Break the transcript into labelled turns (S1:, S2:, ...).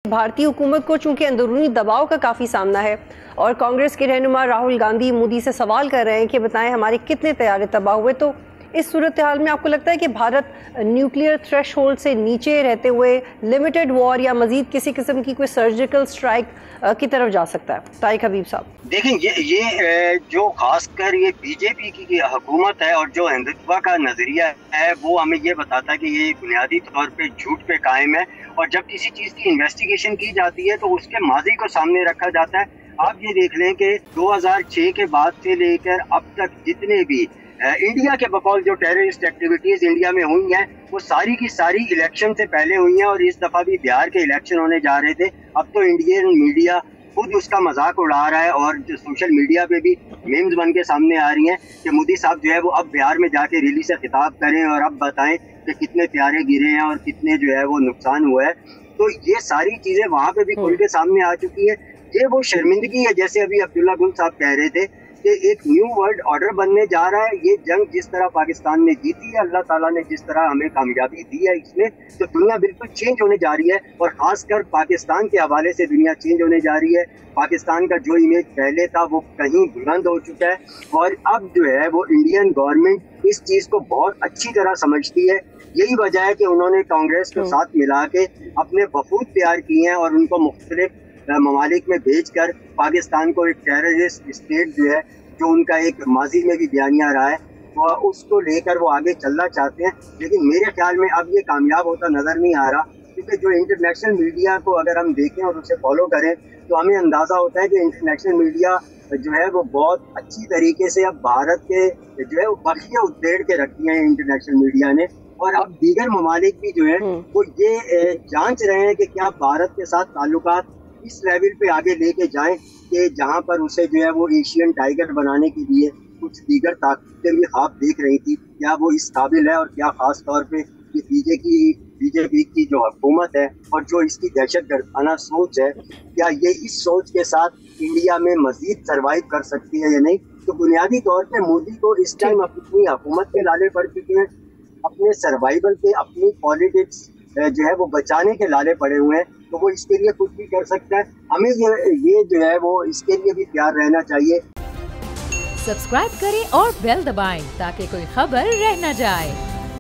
S1: भारतीय हुकूमत को चूंकि अंदरूनी दबाव का काफ़ी सामना है और कांग्रेस के रहनुमा राहुल गांधी मोदी से सवाल कर रहे हैं कि बताएं हमारे कितने तैयारे तबाह हुए, तो इस सूरत हाल में आपको लगता है कि भारत न्यूक्लियर थ्रेशहोल्ड से नीचे रहते हुए लिमिटेड वॉर या मजीद किसी किस्म की कोई सर्जिकल स्ट्राइक की तरफ जा सकता है? तारिक हबीब साहब
S2: देखें, ये जो खासकर ये बीजेपी की हुकूमत है और जो हिंदुत्व का नजरिया है वो हमें ये बताता है कि ये बुनियादी तौर पे झूठ पे कायम है। और जब किसी चीज़ की इन्वेस्टिगेशन की जाती है तो उसके माजी को सामने रखा जाता है। आप ये देख लें कि 2006 के बाद से लेकर अब तक जितने भी इंडिया के बकौल जो टेररिस्ट एक्टिविटीज इंडिया में हुई हैं वो सारी की सारी इलेक्शन से पहले हुई हैं। और इस दफा भी बिहार के इलेक्शन होने जा रहे थे। अब तो इंडियन मीडिया खुद उसका मजाक उड़ा रहा है और जो सोशल मीडिया पे भी मीम्स बन के सामने आ रही हैं कि मोदी साहब जो है वो अब बिहार में जाके रैली से खिताब करें और अब बताएं कि कितने प्यारे गिरे हैं और कितने जो है वो नुकसान हुआ है। तो ये सारी चीजें वहाँ पे भी खुल के सामने आ चुकी है। ये वो शर्मिंदगी है, जैसे अभी अब्दुल्ला गुल साहब कह रहे थे कि एक न्यू वर्ल्ड ऑर्डर बनने जा रहा है। ये जंग जिस तरह पाकिस्तान ने जीती है, अल्लाह ताला ने जिस तरह हमें कामयाबी दी है इसमें, तो दुनिया बिल्कुल चेंज होने जा रही है। और खासकर पाकिस्तान के हवाले से दुनिया चेंज होने जा रही है। पाकिस्तान का जो इमेज पहले था वो कहीं बुलंद हो चुका है और अब जो है वो इंडियन गवर्नमेंट इस चीज को बहुत अच्छी तरह समझती है। यही वजह है कि उन्होंने कांग्रेस को साथ मिला के अपने वफूद तैयार किए हैं और उनको मुख्तलिफ ममालिक में भेजकर पाकिस्तान को एक टेररिस्ट स्टेट जो है, जो उनका एक माजी में भी बयानिया रहा है, वो उसको लेकर वो आगे चलना चाहते हैं। लेकिन मेरे ख्याल में अब ये कामयाब होता नजर नहीं आ रहा, क्योंकि जो इंटरनेशनल मीडिया को अगर हम देखें और उसे फॉलो करें तो हमें अंदाज़ा होता है कि इंटरनेशनल मीडिया जो है वो बहुत अच्छी तरीके से अब भारत के जो है वो बखिया उधेड़ के रखी है इंटरनेशनल मीडिया ने। और अब दीगर ममालिक भी जो है वो ये जांच रहे हैं कि क्या भारत के साथ ताल्लुकात इस लेवल पे आगे लेके जाएं कि जहां पर उसे जो है वो एशियन टाइगर बनाने के लिए कुछ दीगर ताकतें भी ख्वाब देख रही थी। क्या वो इस काबिल है और क्या खास तौर पे ये बीजेपी की जो हुकूमत है और जो इसकी दहशतगर्दाना सोच है, क्या ये इस सोच के साथ इंडिया में मजीद सर्वाइव कर सकती है या नहीं। तो बुनियादी तौर पे मोदी को इस टाइम अपनी हुकूमत के लाले पड़ चुके हैं, अपने सर्वाइवल के, अपनी पॉलिटिक्स जो है वो बचाने के लाले पड़े हुए हैं। तो वो इसके लिए कुछ भी कर सकता है। हमें ये जो है वो इसके लिए भी तैयार रहना चाहिए।
S3: सब्सक्राइब करें और बेल दबाएं ताकि कोई खबर रह न जाए।